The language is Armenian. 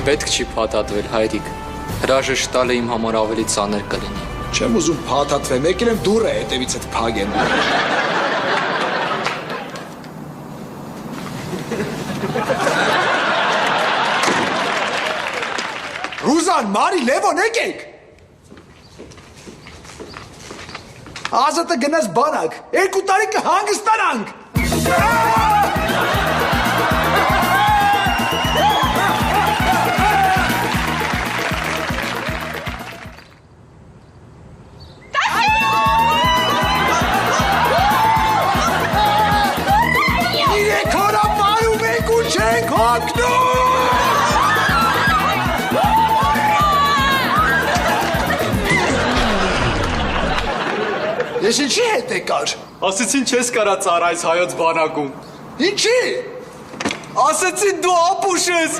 Պետք չի փաթաթվել, հայրիկ։ Հրաժեշտ տալը իմ համար ավելի ծանր կլինի։ Չեմ ուզում փաթաթվեմ, եկել եմ դուռը հետևիցդ փագեմ։ Ռուզան, Մարի, Լևոն, եկեք։ Ազատը գնաց բանակ, 2 տարի կհանգստանանք։ Իրեք հորա մարում ենք ու չենք հոգնում։ Ես ինչի հետ եկար։ Ասեցին չես կարա ծառայես հայոց բանակում։ Ինչի։ Ասեցին դու ապուշ ես։